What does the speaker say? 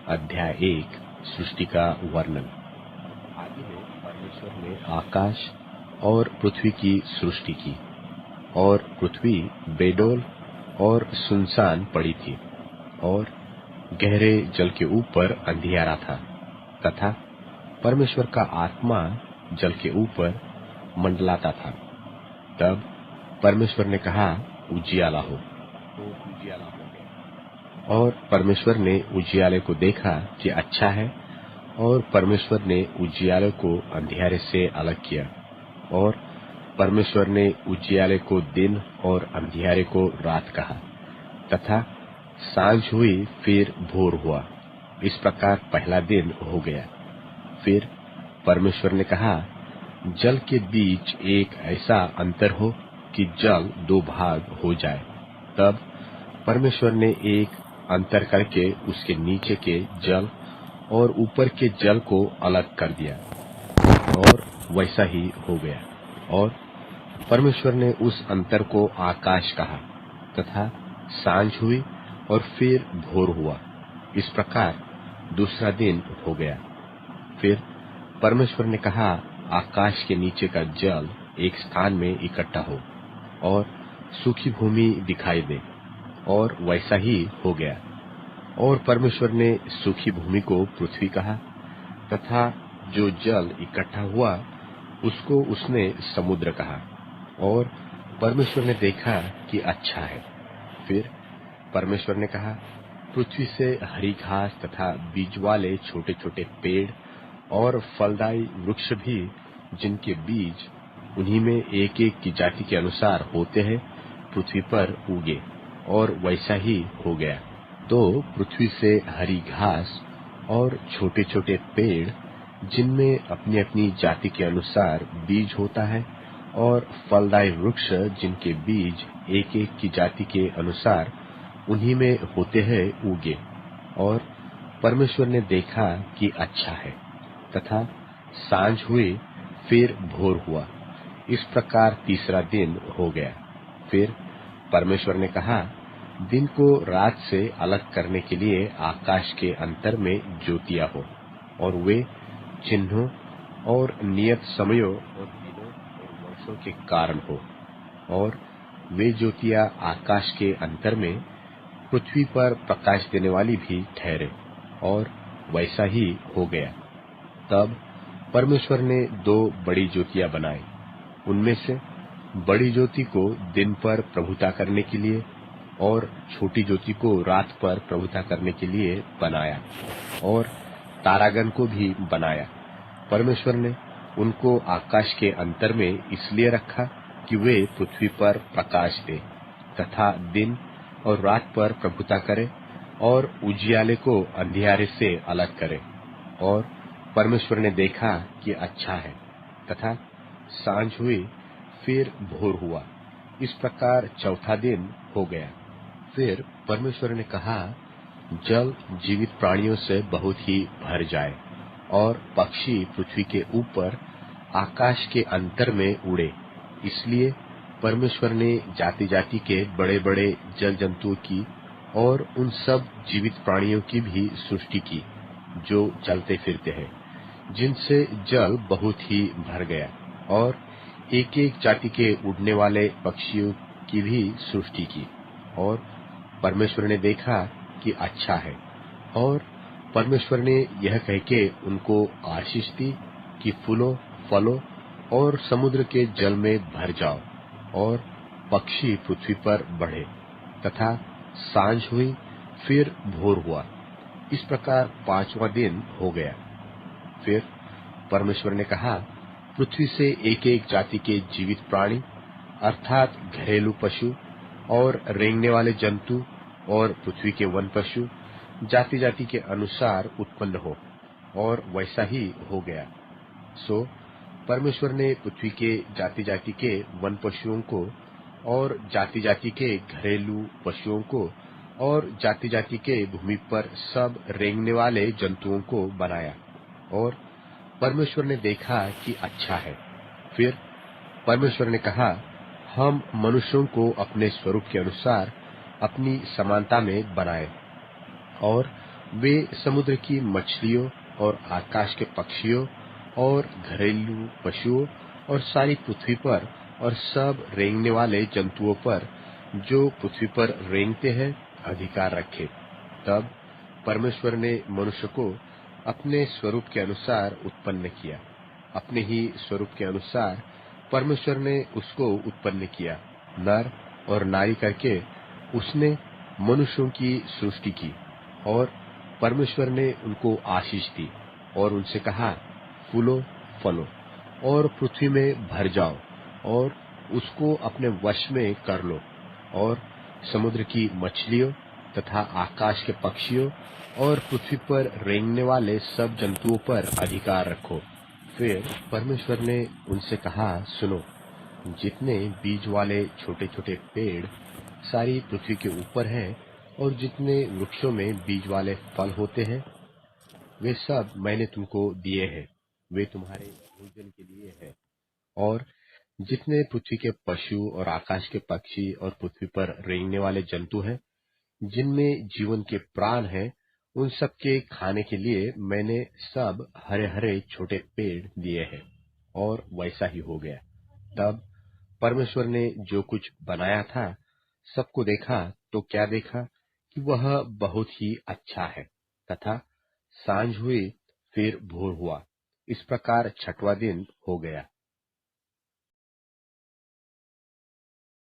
अध्याय 1 सृष्टि का वर्णन। आदि में परमेश्वर ने आकाश और पृथ्वी की सृष्टि की, और पृथ्वी बेडौल और सुनसान पड़ी थी, और गहरे जल के ऊपर अंधियारा था, तथा परमेश्वर का आत्मा जल के ऊपर मंडलाता था। तब परमेश्वर ने कहा, उजियाला हो, तो उजियाला हो गया। और परमेश्वर ने उजियाले को देखा कि अच्छा है, और परमेश्वर ने उजियाले को अंधियारे से अलग किया, और परमेश्वर ने उजियाले को दिन और अंधियारे को रात कहा, तथा सांझ हुई फिर भोर हुआ। इस प्रकार पहला दिन हो गया। फिर परमेश्वर ने कहा, जल के बीच एक ऐसा अंतर हो कि जल दो भाग हो जाए। तब परमेश्वर ने एक अंतर करके उसके नीचे के जल और ऊपर के जल को अलग कर दिया, और वैसा ही हो गया। और परमेश्वर ने उस अंतर को आकाश कहा, तथा सांझ हुई और फिर भोर हुआ। इस प्रकार दूसरा दिन हो गया। फिर परमेश्वर ने कहा, आकाश के नीचे का जल एक स्थान में इकट्ठा हो, और सूखी भूमि दिखाई दे, और वैसा ही हो गया। और परमेश्वर ने सूखी भूमि को पृथ्वी कहा, तथा जो जल इकट्ठा हुआ उसको उसने समुद्र कहा। और परमेश्वर ने देखा कि अच्छा है। फिर परमेश्वर ने कहा, पृथ्वी से हरी घास तथा बीज वाले छोटे छोटे पेड़ और फलदायी वृक्ष भी, जिनके बीज उन्हीं में एक एक की जाति के अनुसार होते हैं, पृथ्वी पर उगे, और वैसा ही हो गया। तो पृथ्वी से हरी घास और छोटे छोटे पेड़, जिनमें अपनी अपनी जाति के अनुसार बीज होता है, और फलदायी वृक्ष, जिनके बीज एक एक की जाति के अनुसार उन्हीं में होते हैं, उगे। और परमेश्वर ने देखा कि अच्छा है। तथा सांझ हुई फिर भोर हुआ। इस प्रकार तीसरा दिन हो गया। फिर परमेश्वर ने कहा, दिन को रात से अलग करने के लिए आकाश के अंतर में ज्योतियां हो, और वे चिन्हों और नियत समयों और दिनों और वर्षों के कारण हो। और वे ज्योतियां आकाश के अंतर में पृथ्वी पर प्रकाश देने वाली भी ठहरे, और वैसा ही हो गया। तब परमेश्वर ने दो बड़ी ज्योतियां बनाई। उनमें से बड़ी ज्योति को दिन पर प्रभुता करने के लिए, और छोटी ज्योति को रात पर प्रभुता करने के लिए बनाया, और तारागण को भी बनाया। परमेश्वर ने उनको आकाश के अंतर में इसलिए रखा कि वे पृथ्वी पर प्रकाश दे, तथा दिन और रात पर प्रभुता करे, और उजियाले को अंधियारे से अलग करे। और परमेश्वर ने देखा कि अच्छा है। तथा सांझ हुई फिर भोर हुआ। इस प्रकार चौथा दिन हो गया। फिर परमेश्वर ने कहा, जल जीवित प्राणियों से बहुत ही भर जाए, और पक्षी पृथ्वी के ऊपर आकाश के अंतर में उड़े। इसलिए परमेश्वर ने जाति जाति के बड़े बड़े जल जंतुओं की और उन सब जीवित प्राणियों की भी सृष्टि की, जो चलते फिरते हैं, जिनसे जल बहुत ही भर गया। और एक एक जाति के उड़ने वाले पक्षियों की भी सृष्टि की। और परमेश्वर ने देखा कि अच्छा है। और परमेश्वर ने यह कह के उनको आशीष दी कि फूलो, फलो और समुद्र के जल में भर जाओ, और पक्षी पृथ्वी पर बढ़े। तथा सांझ हुई फिर भोर हुआ। इस प्रकार पांचवा दिन हो गया। फिर परमेश्वर ने कहा, पृथ्वी से एक एक जाति के जीवित प्राणी, अर्थात घरेलू पशु और रेंगने वाले जंतु और पृथ्वी के वन पशु, जाति जाति के अनुसार उत्पन्न हो, और वैसा ही हो गया। सो परमेश्वर ने पृथ्वी के जाति जाति के वन पशुओं को, और जाति जाति के घरेलू पशुओं को, और जाति जाति के भूमि पर सब रेंगने वाले जंतुओं को बनाया। और परमेश्वर ने देखा कि अच्छा है। फिर परमेश्वर ने कहा, हम मनुष्यों को अपने स्वरूप के अनुसार अपनी समानता में बनाए, और वे समुद्र की मछलियों और आकाश के पक्षियों और घरेलू पशुओं और सारी पृथ्वी पर और सब रेंगने वाले जंतुओं पर जो पृथ्वी पर रेंगते हैं अधिकार रखे। तब परमेश्वर ने मनुष्य को अपने स्वरूप के अनुसार उत्पन्न किया। अपने ही स्वरूप के अनुसार परमेश्वर ने उसको उत्पन्न किया। नर और नारी करके उसने मनुष्यों की सृष्टि की। और परमेश्वर ने उनको आशीष दी और उनसे कहा, फूलो, फलो और पृथ्वी में भर जाओ और उसको अपने वश में कर लो और समुद्र की मछलियों तथा आकाश के पक्षियों और पृथ्वी पर रेंगने वाले सब जंतुओं पर अधिकार रखो। फिर परमेश्वर ने उनसे कहा, सुनो, जितने बीज वाले छोटे छोटे पेड़ सारी पृथ्वी के ऊपर हैं और जितने वृक्षों में बीज वाले फल होते हैं, वे सब मैंने तुमको दिए हैं। वे तुम्हारे भोजन के लिए हैं। और जितने पृथ्वी के पशु और आकाश के पक्षी और पृथ्वी पर रेंगने वाले जंतु हैं, जिनमें जीवन के प्राण हैं, उन सब के खाने के लिए मैंने सब हरे हरे छोटे पेड़ दिए हैं। और वैसा ही हो गया। तब परमेश्वर ने जो कुछ बनाया था सबको देखा, तो क्या देखा कि वह बहुत ही अच्छा है। तथा सांझ हुई, फिर भोर हुआ। इस प्रकार छठवां दिन हो गया।